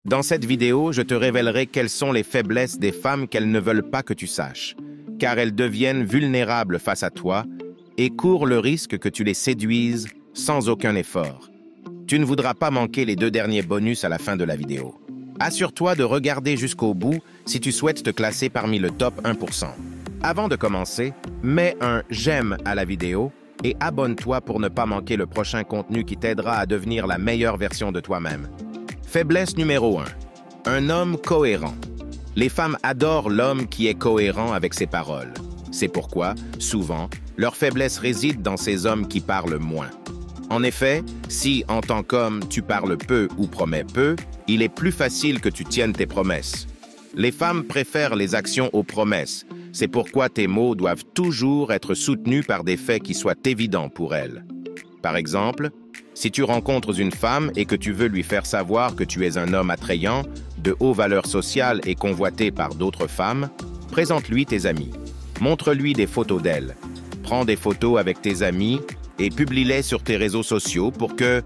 Dans cette vidéo, je te révélerai quelles sont les faiblesses des femmes qu'elles ne veulent pas que tu saches, car elles deviennent vulnérables face à toi et courent le risque que tu les séduises sans aucun effort. Tu ne voudras pas manquer les 2 derniers bonus à la fin de la vidéo. Assure-toi de regarder jusqu'au bout si tu souhaites te classer parmi le top 1%. Avant de commencer, mets un « j'aime » à la vidéo et abonne-toi pour ne pas manquer le prochain contenu qui t'aidera à devenir la meilleure version de toi-même. Faiblesse numéro 1. Un homme cohérent. Les femmes adorent l'homme qui est cohérent avec ses paroles. C'est pourquoi, souvent, leur faiblesse réside dans ces hommes qui parlent moins. En effet, si, en tant qu'homme, tu parles peu ou promets peu, il est plus facile que tu tiennes tes promesses. Les femmes préfèrent les actions aux promesses. C'est pourquoi tes mots doivent toujours être soutenus par des faits qui soient évidents pour elles. Par exemple, si tu rencontres une femme et que tu veux lui faire savoir que tu es un homme attrayant, de haute valeur sociale et convoité par d'autres femmes, présente-lui tes amis. Montre-lui des photos d'elle. Prends des photos avec tes amis et publie-les sur tes réseaux sociaux pour que,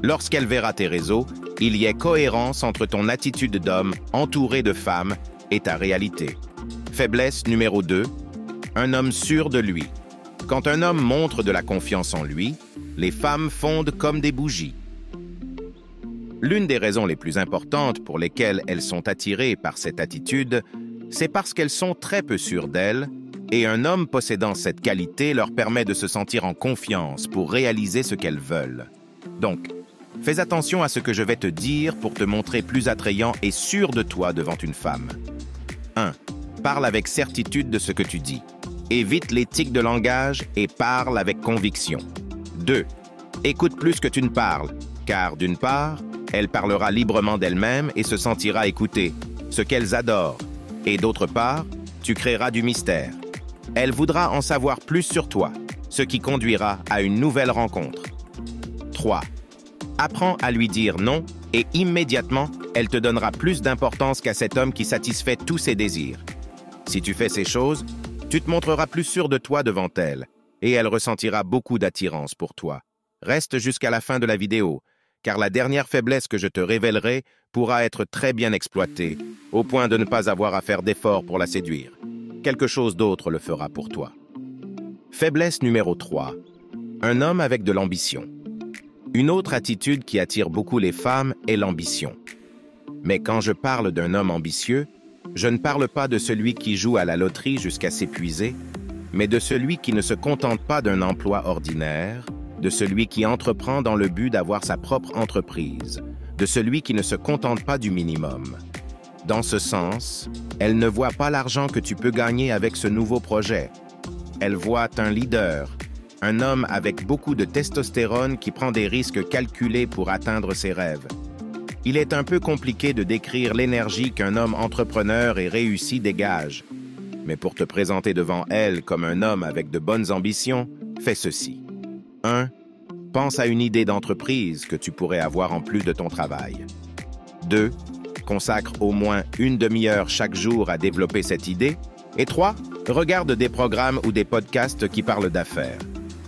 lorsqu'elle verra tes réseaux, il y ait cohérence entre ton attitude d'homme entouré de femmes et ta réalité. Faiblesse numéro 2. Un homme sûr de lui. Quand un homme montre de la confiance en lui, les femmes fondent comme des bougies. L'une des raisons les plus importantes pour lesquelles elles sont attirées par cette attitude, c'est parce qu'elles sont très peu sûres d'elles, et un homme possédant cette qualité leur permet de se sentir en confiance pour réaliser ce qu'elles veulent. Donc, fais attention à ce que je vais te dire pour te montrer plus attrayant et sûr de toi devant une femme. 1. Parle avec certitude de ce que tu dis. Évite les tics de langage et parle avec conviction. 2. Écoute plus que tu ne parles, car d'une part, elle parlera librement d'elle-même et se sentira écoutée, ce qu'elles adorent. Et d'autre part, tu créeras du mystère. Elle voudra en savoir plus sur toi, ce qui conduira à une nouvelle rencontre. 3. Apprends à lui dire non et immédiatement, elle te donnera plus d'importance qu'à cet homme qui satisfait tous ses désirs. Si tu fais ces choses, tu te montreras plus sûr de toi devant elle et elle ressentira beaucoup d'attirance pour toi. Reste jusqu'à la fin de la vidéo, car la dernière faiblesse que je te révélerai pourra être très bien exploitée, au point de ne pas avoir à faire d'efforts pour la séduire. Quelque chose d'autre le fera pour toi. Faiblesse numéro 3. Un homme avec de l'ambition. Une autre attitude qui attire beaucoup les femmes est l'ambition. Mais quand je parle d'un homme ambitieux, je ne parle pas de celui qui joue à la loterie jusqu'à s'épuiser, mais de celui qui ne se contente pas d'un emploi ordinaire, de celui qui entreprend dans le but d'avoir sa propre entreprise, de celui qui ne se contente pas du minimum. Dans ce sens, elle ne voit pas l'argent que tu peux gagner avec ce nouveau projet. Elle voit un leader, un homme avec beaucoup de testostérone qui prend des risques calculés pour atteindre ses rêves. Il est un peu compliqué de décrire l'énergie qu'un homme entrepreneur et réussi dégage. Mais pour te présenter devant elle comme un homme avec de bonnes ambitions, fais ceci. 1. Pense à une idée d'entreprise que tu pourrais avoir en plus de ton travail. 2. Consacre au moins une demi-heure chaque jour à développer cette idée. Et 3. Regarde des programmes ou des podcasts qui parlent d'affaires.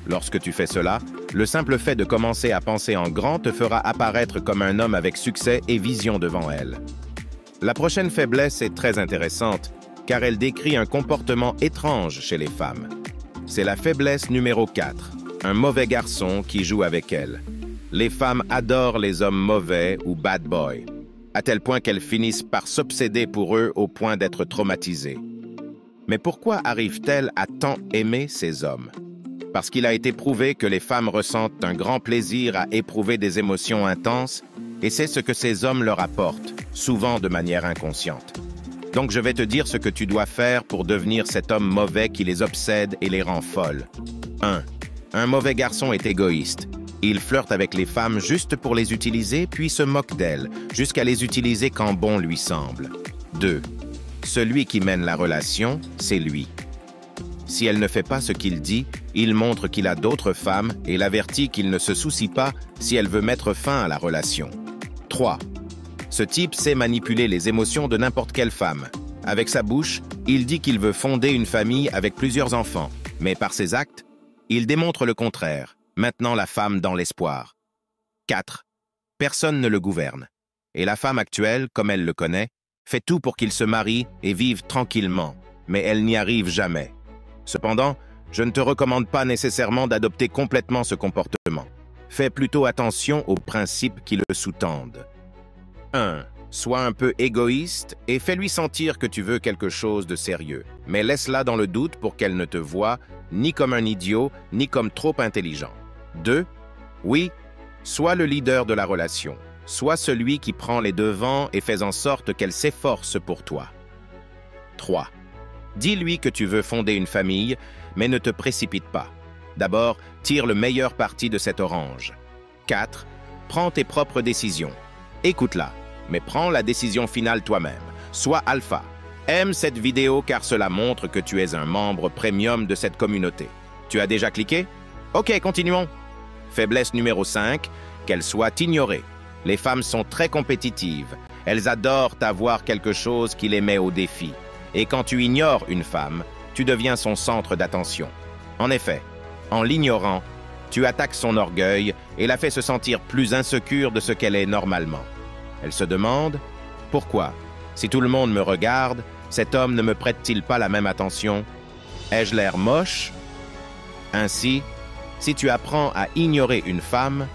Lorsque tu fais cela, le simple fait de commencer à penser en grand te fera apparaître comme un homme avec succès et vision devant elle. La prochaine faiblesse est très intéressante, car elle décrit un comportement étrange chez les femmes. C'est la faiblesse numéro 4, un mauvais garçon qui joue avec elle. Les femmes adorent les hommes mauvais ou bad boys, à tel point qu'elles finissent par s'obséder pour eux au point d'être traumatisées. Mais pourquoi arrive-t-elle à tant aimer ces hommes? Parce qu'il a été prouvé que les femmes ressentent un grand plaisir à éprouver des émotions intenses, et c'est ce que ces hommes leur apportent, souvent de manière inconsciente. Donc je vais te dire ce que tu dois faire pour devenir cet homme mauvais qui les obsède et les rend folles. 1. Un mauvais garçon est égoïste. Il flirte avec les femmes juste pour les utiliser, puis se moque d'elles, jusqu'à les utiliser quand bon lui semble. 2. Celui qui mène la relation, c'est lui. Si elle ne fait pas ce qu'il dit, il montre qu'il a d'autres femmes et l'avertit qu'il ne se soucie pas si elle veut mettre fin à la relation. 3. Ce type sait manipuler les émotions de n'importe quelle femme. Avec sa bouche, il dit qu'il veut fonder une famille avec plusieurs enfants, mais par ses actes, il démontre le contraire, maintenant la femme dans l'espoir. 4. Personne ne le gouverne. Et la femme actuelle, comme elle le connaît, fait tout pour qu'il se marie et vive tranquillement, mais elle n'y arrive jamais. Cependant, je ne te recommande pas nécessairement d'adopter complètement ce comportement. Fais plutôt attention aux principes qui le sous-tendent. 1. Sois un peu égoïste et fais-lui sentir que tu veux quelque chose de sérieux, mais laisse-la dans le doute pour qu'elle ne te voie ni comme un idiot, ni comme trop intelligent. 2. Oui, sois le leader de la relation. Sois celui qui prend les devants et fais en sorte qu'elle s'efforce pour toi. 3. Dis-lui que tu veux fonder une famille, mais ne te précipite pas. D'abord, tire le meilleur parti de cette orange. 4. Prends tes propres décisions. Écoute-la, mais prends la décision finale toi-même. Sois alpha. Aime cette vidéo car cela montre que tu es un membre premium de cette communauté. Tu as déjà cliqué? Ok, continuons. Faiblesse numéro 5, qu'elle soit ignorée. Les femmes sont très compétitives. Elles adorent avoir quelque chose qui les met au défi. Et quand tu ignores une femme, tu deviens son centre d'attention. En effet, en l'ignorant, tu attaques son orgueil et la fais se sentir plus insécure de ce qu'elle est normalement. Elle se demande « Pourquoi? Si tout le monde me regarde, cet homme ne me prête-t-il pas la même attention? Ai-je l'air moche ?» Ainsi, si tu apprends à ignorer une femme,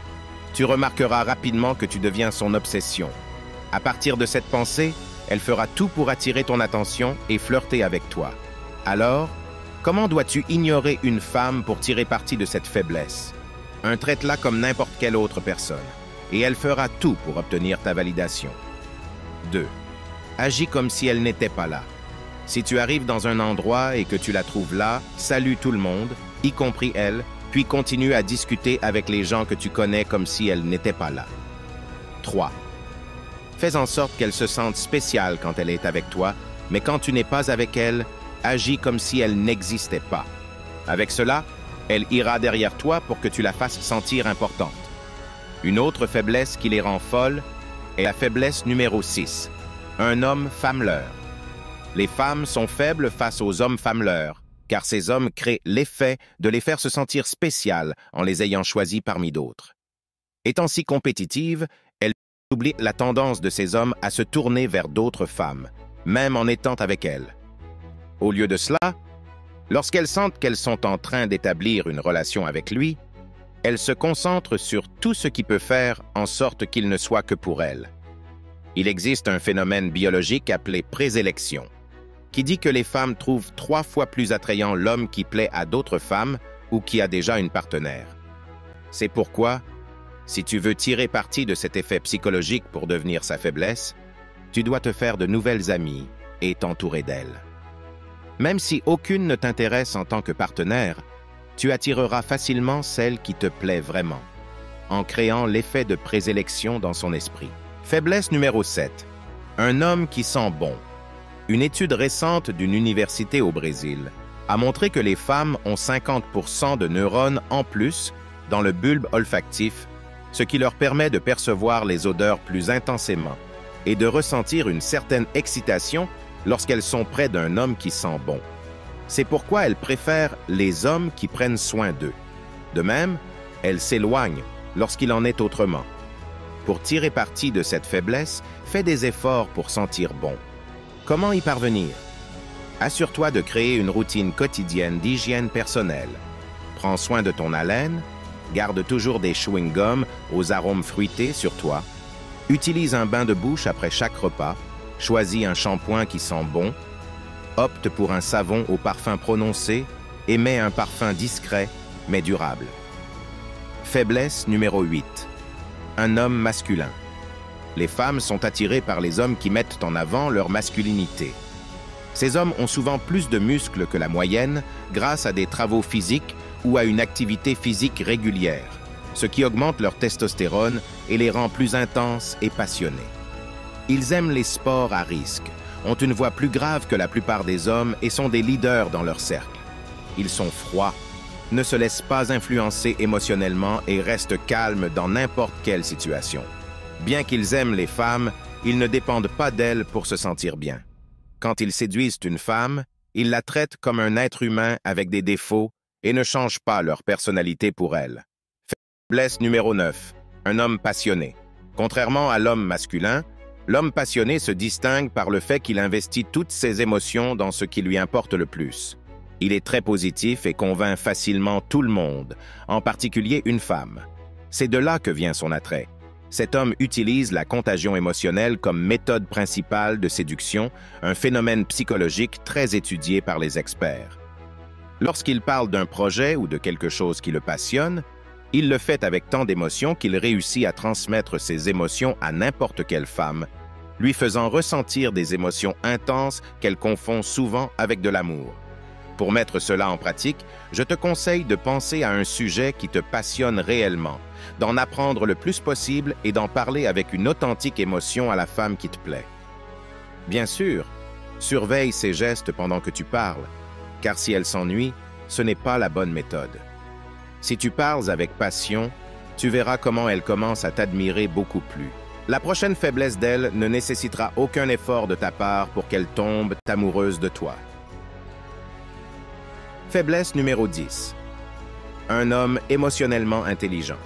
tu remarqueras rapidement que tu deviens son obsession. À partir de cette pensée, elle fera tout pour attirer ton attention et flirter avec toi. Alors, comment dois-tu ignorer une femme pour tirer parti de cette faiblesse? Traite-la comme n'importe quelle autre personne, et elle fera tout pour obtenir ta validation. 2. Agis comme si elle n'était pas là. Si tu arrives dans un endroit et que tu la trouves là, salue tout le monde, y compris elle, puis continue à discuter avec les gens que tu connais comme si elle n'était pas là. 3. Fais en sorte qu'elle se sente spéciale quand elle est avec toi, mais quand tu n'es pas avec elle, agis comme si elle n'existait pas. Avec cela, elle ira derrière toi pour que tu la fasses sentir importante. Une autre faiblesse qui les rend folles est la faiblesse numéro 6, un homme femmeleur. Les femmes sont faibles face aux hommes femmeleurs, car ces hommes créent l'effet de les faire se sentir spéciales en les ayant choisis parmi d'autres. Étant si compétitives, elles oublient la tendance de ces hommes à se tourner vers d'autres femmes, même en étant avec elles. Au lieu de cela, lorsqu'elles sentent qu'elles sont en train d'établir une relation avec lui, elles se concentrent sur tout ce qui peut faire en sorte qu'il ne soit que pour elles. Il existe un phénomène biologique appelé présélection, qui dit que les femmes trouvent 3 fois plus attrayant l'homme qui plaît à d'autres femmes ou qui a déjà une partenaire. C'est pourquoi, si tu veux tirer parti de cet effet psychologique pour devenir sa faiblesse, tu dois te faire de nouvelles amies et t'entourer d'elles. Même si aucune ne t'intéresse en tant que partenaire, tu attireras facilement celle qui te plaît vraiment, en créant l'effet de présélection dans son esprit. Faiblesse numéro 7. Un homme qui sent bon. Une étude récente d'une université au Brésil a montré que les femmes ont 50% de neurones en plus dans le bulbe olfactif, ce qui leur permet de percevoir les odeurs plus intensément et de ressentir une certaine excitation lorsqu'elles sont près d'un homme qui sent bon. C'est pourquoi elles préfèrent les hommes qui prennent soin d'eux. De même, elles s'éloignent lorsqu'il en est autrement. Pour tirer parti de cette faiblesse, fais des efforts pour sentir bon. Comment y parvenir? Assure-toi de créer une routine quotidienne d'hygiène personnelle. Prends soin de ton haleine, garde toujours des chewing-gums aux arômes fruités sur toi, utilise un bain de bouche après chaque repas, choisis un shampoing qui sent bon, opte pour un savon au parfum prononcé et mets un parfum discret mais durable. Faiblesse numéro 8. Un homme masculin. Les femmes sont attirées par les hommes qui mettent en avant leur masculinité. Ces hommes ont souvent plus de muscles que la moyenne grâce à des travaux physiques ou à une activité physique régulière, ce qui augmente leur testostérone et les rend plus intenses et passionnés. Ils aiment les sports à risque, ont une voix plus grave que la plupart des hommes et sont des leaders dans leur cercle. Ils sont froids, ne se laissent pas influencer émotionnellement et restent calmes dans n'importe quelle situation. Bien qu'ils aiment les femmes, ils ne dépendent pas d'elles pour se sentir bien. Quand ils séduisent une femme, ils la traitent comme un être humain avec des défauts et ne changent pas leur personnalité pour elle. Faiblesse numéro 9. Un homme passionné. Contrairement à l'homme masculin, l'homme passionné se distingue par le fait qu'il investit toutes ses émotions dans ce qui lui importe le plus. Il est très positif et convainc facilement tout le monde, en particulier une femme. C'est de là que vient son attrait. Cet homme utilise la contagion émotionnelle comme méthode principale de séduction, un phénomène psychologique très étudié par les experts. Lorsqu'il parle d'un projet ou de quelque chose qui le passionne, il le fait avec tant d'émotion qu'il réussit à transmettre ses émotions à n'importe quelle femme, lui faisant ressentir des émotions intenses qu'elle confond souvent avec de l'amour. Pour mettre cela en pratique, je te conseille de penser à un sujet qui te passionne réellement, d'en apprendre le plus possible et d'en parler avec une authentique émotion à la femme qui te plaît. Bien sûr, surveille ses gestes pendant que tu parles, car si elle s'ennuie, ce n'est pas la bonne méthode. Si tu parles avec passion, tu verras comment elle commence à t'admirer beaucoup plus. La prochaine faiblesse d'elle ne nécessitera aucun effort de ta part pour qu'elle tombe amoureuse de toi. Faiblesse numéro 10. Un homme émotionnellement intelligent.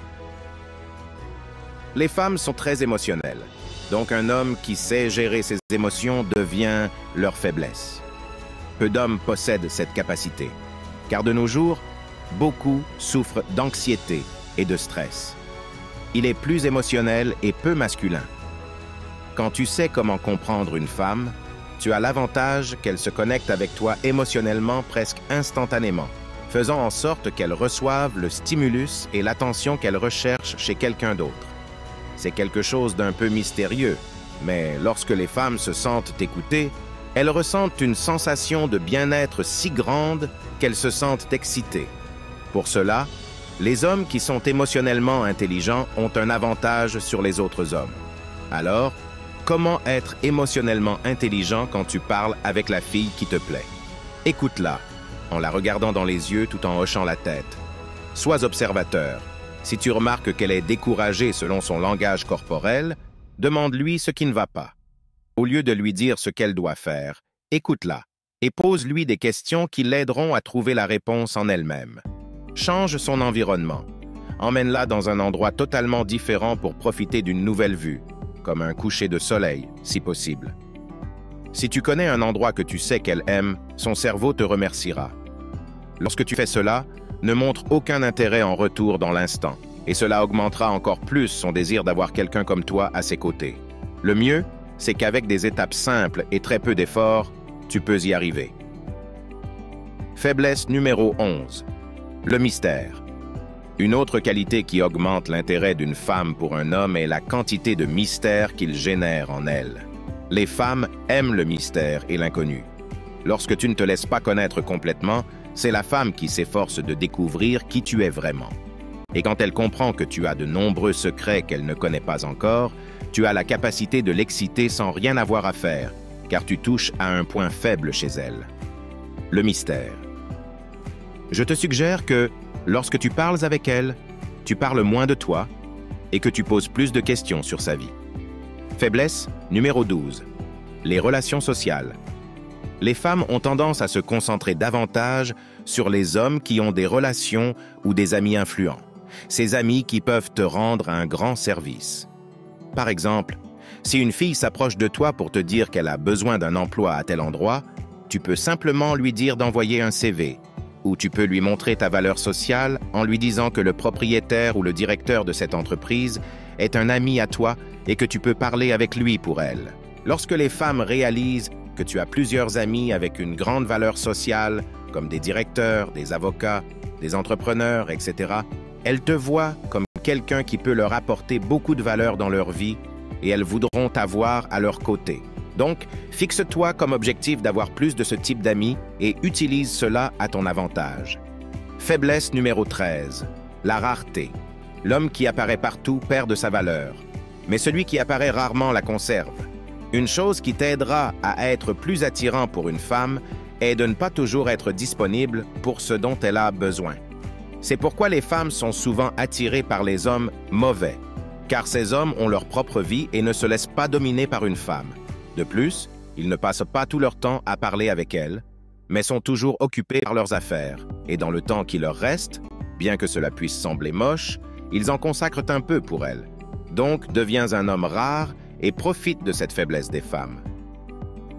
Les femmes sont très émotionnelles, donc un homme qui sait gérer ses émotions devient leur faiblesse. Peu d'hommes possèdent cette capacité, car de nos jours, beaucoup souffrent d'anxiété et de stress. Il est plus émotionnel et peu masculin. Quand tu sais comment comprendre une femme, tu as l'avantage qu'elle se connecte avec toi émotionnellement presque instantanément, faisant en sorte qu'elle reçoive le stimulus et l'attention qu'elle recherche chez quelqu'un d'autre. C'est quelque chose d'un peu mystérieux, mais lorsque les femmes se sentent écoutées, elles ressentent une sensation de bien-être si grande qu'elles se sentent excitées. Pour cela, les hommes qui sont émotionnellement intelligents ont un avantage sur les autres hommes. Alors, comment être émotionnellement intelligent quand tu parles avec la fille qui te plaît? Écoute-la, en la regardant dans les yeux tout en hochant la tête. Sois observateur. Si tu remarques qu'elle est découragée selon son langage corporel, demande-lui ce qui ne va pas. Au lieu de lui dire ce qu'elle doit faire, écoute-la et pose-lui des questions qui l'aideront à trouver la réponse en elle-même. Change son environnement. Emmène-la dans un endroit totalement différent pour profiter d'une nouvelle vue, comme un coucher de soleil, si possible. Si tu connais un endroit que tu sais qu'elle aime, son cerveau te remerciera. Lorsque tu fais cela, ne montre aucun intérêt en retour dans l'instant, et cela augmentera encore plus son désir d'avoir quelqu'un comme toi à ses côtés. Le mieux, c'est qu'avec des étapes simples et très peu d'efforts, tu peux y arriver. Faiblesse numéro 11. Le mystère. Une autre qualité qui augmente l'intérêt d'une femme pour un homme est la quantité de mystère qu'il génère en elle. Les femmes aiment le mystère et l'inconnu. Lorsque tu ne te laisses pas connaître complètement, c'est la femme qui s'efforce de découvrir qui tu es vraiment. Et quand elle comprend que tu as de nombreux secrets qu'elle ne connaît pas encore, tu as la capacité de l'exciter sans rien avoir à faire, car tu touches à un point faible chez elle. Le mystère. Je te suggère que, lorsque tu parles avec elle, tu parles moins de toi et que tu poses plus de questions sur sa vie. Faiblesse numéro 12. Les relations sociales. Les femmes ont tendance à se concentrer davantage sur les hommes qui ont des relations ou des amis influents. Ces amis qui peuvent te rendre un grand service. Par exemple, si une fille s'approche de toi pour te dire qu'elle a besoin d'un emploi à tel endroit, tu peux simplement lui dire d'envoyer un CV, ou tu peux lui montrer ta valeur sociale en lui disant que le propriétaire ou le directeur de cette entreprise est un ami à toi et que tu peux parler avec lui pour elle. Lorsque les femmes réalisent que tu as plusieurs amis avec une grande valeur sociale, comme des directeurs, des avocats, des entrepreneurs, etc., elles te voient comme quelqu'un qui peut leur apporter beaucoup de valeur dans leur vie et elles voudront t'avoir à leur côté. Donc, fixe-toi comme objectif d'avoir plus de ce type d'amis et utilise cela à ton avantage. Faiblesse numéro 13. La rareté. L'homme qui apparaît partout perd de sa valeur, mais celui qui apparaît rarement la conserve. Une chose qui t'aidera à être plus attirant pour une femme est de ne pas toujours être disponible pour ce dont elle a besoin. C'est pourquoi les femmes sont souvent attirées par les hommes mauvais, car ces hommes ont leur propre vie et ne se laissent pas dominer par une femme. De plus, ils ne passent pas tout leur temps à parler avec elles, mais sont toujours occupés par leurs affaires. Et dans le temps qui leur reste, bien que cela puisse sembler moche, ils en consacrent un peu pour elles. Donc, deviens un homme rare et profite de cette faiblesse des femmes.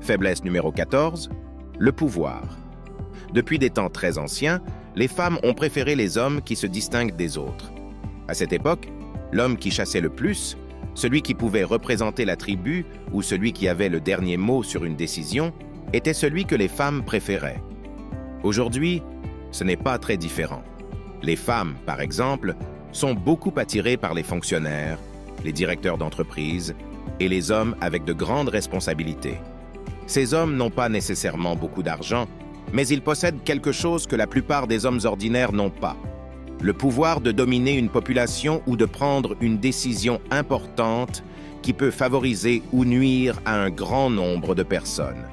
Faiblesse numéro 14, le pouvoir. Depuis des temps très anciens, les femmes ont préféré les hommes qui se distinguent des autres. À cette époque, l'homme qui chassait le plus, celui qui pouvait représenter la tribu ou celui qui avait le dernier mot sur une décision, était celui que les femmes préféraient. Aujourd'hui, ce n'est pas très différent. Les femmes, par exemple, sont beaucoup attirées par les fonctionnaires, les directeurs d'entreprise et les hommes avec de grandes responsabilités. Ces hommes n'ont pas nécessairement beaucoup d'argent, mais ils possèdent quelque chose que la plupart des hommes ordinaires n'ont pas: le pouvoir de dominer une population ou de prendre une décision importante qui peut favoriser ou nuire à un grand nombre de personnes.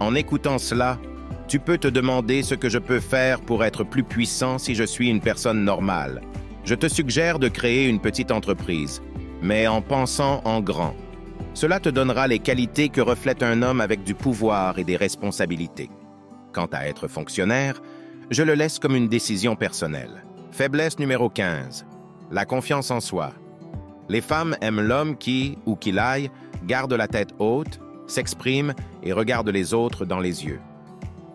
En écoutant cela, tu peux te demander ce que je peux faire pour être plus puissant si je suis une personne normale. Je te suggère de créer une petite entreprise, mais en pensant en grand. Cela te donnera les qualités que reflète un homme avec du pouvoir et des responsabilités. Quant à être fonctionnaire, je le laisse comme une décision personnelle. Faiblesse numéro 15, la confiance en soi. Les femmes aiment l'homme qui, où qu'il aille, garde la tête haute, s'exprime et regarde les autres dans les yeux.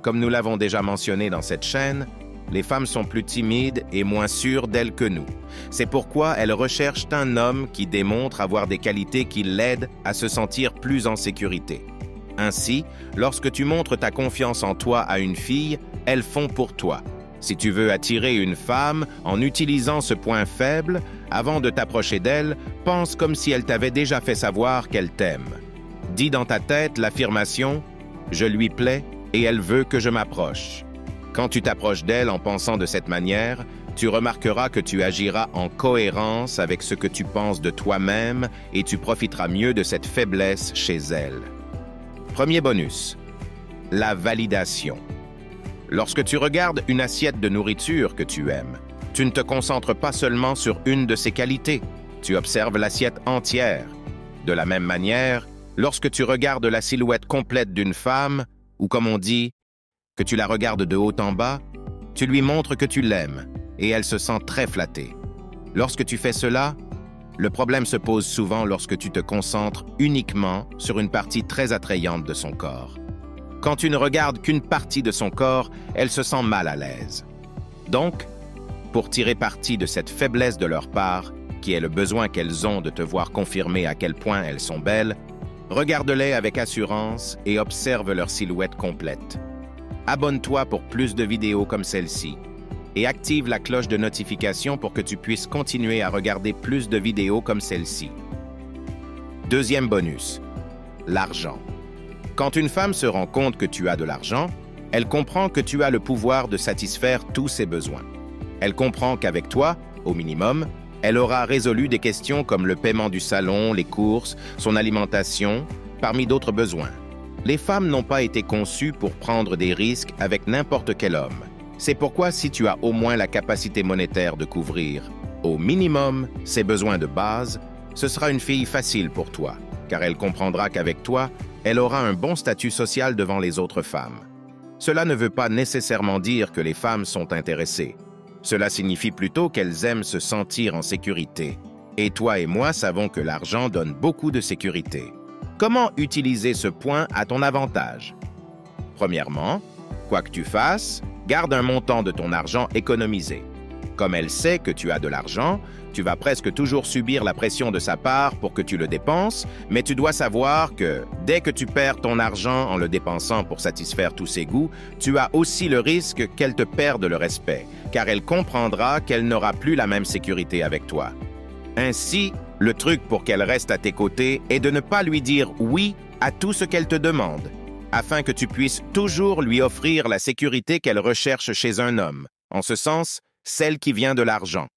Comme nous l'avons déjà mentionné dans cette chaîne, les femmes sont plus timides et moins sûres d'elles que nous. C'est pourquoi elles recherchent un homme qui démontre avoir des qualités qui l'aident à se sentir plus en sécurité. Ainsi, lorsque tu montres ta confiance en toi à une fille, elles font pour toi. Si tu veux attirer une femme en utilisant ce point faible, avant de t'approcher d'elle, pense comme si elle t'avait déjà fait savoir qu'elle t'aime. Dis dans ta tête l'affirmation « Je lui plais et elle veut que je m'approche ». Quand tu t'approches d'elle en pensant de cette manière, tu remarqueras que tu agiras en cohérence avec ce que tu penses de toi-même et tu profiteras mieux de cette faiblesse chez elle. Premier bonus, la validation. Lorsque tu regardes une assiette de nourriture que tu aimes, tu ne te concentres pas seulement sur une de ses qualités, tu observes l'assiette entière. De la même manière, lorsque tu regardes la silhouette complète d'une femme, ou comme on dit, que tu la regardes de haut en bas, tu lui montres que tu l'aimes et elle se sent très flattée. Lorsque tu fais cela, le problème se pose souvent lorsque tu te concentres uniquement sur une partie très attrayante de son corps. Quand tu ne regardes qu'une partie de son corps, elle se sent mal à l'aise. Donc, pour tirer parti de cette faiblesse de leur part, qui est le besoin qu'elles ont de te voir confirmer à quel point elles sont belles, regarde-les avec assurance et observe leur silhouette complète. Abonne-toi pour plus de vidéos comme celle-ci et active la cloche de notification pour que tu puisses continuer à regarder plus de vidéos comme celle-ci. Deuxième bonus, l'argent. Quand une femme se rend compte que tu as de l'argent, elle comprend que tu as le pouvoir de satisfaire tous ses besoins. Elle comprend qu'avec toi, au minimum, elle aura résolu des questions comme le paiement du salon, les courses, son alimentation, parmi d'autres besoins. Les femmes n'ont pas été conçues pour prendre des risques avec n'importe quel homme. C'est pourquoi si tu as au moins la capacité monétaire de couvrir, au minimum, ses besoins de base, ce sera une fille facile pour toi, car elle comprendra qu'avec toi, elle aura un bon statut social devant les autres femmes. Cela ne veut pas nécessairement dire que les femmes sont intéressées. Cela signifie plutôt qu'elles aiment se sentir en sécurité. Et toi et moi savons que l'argent donne beaucoup de sécurité. Comment utiliser ce point à ton avantage? Premièrement, quoi que tu fasses, garde un montant de ton argent économisé. Comme elle sait que tu as de l'argent, tu vas presque toujours subir la pression de sa part pour que tu le dépenses, mais tu dois savoir que dès que tu perds ton argent en le dépensant pour satisfaire tous ses goûts, tu as aussi le risque qu'elle te perde le respect, car elle comprendra qu'elle n'aura plus la même sécurité avec toi. Ainsi, le truc pour qu'elle reste à tes côtés est de ne pas lui dire oui à tout ce qu'elle te demande, afin que tu puisses toujours lui offrir la sécurité qu'elle recherche chez un homme, en ce sens, celle qui vient de l'argent.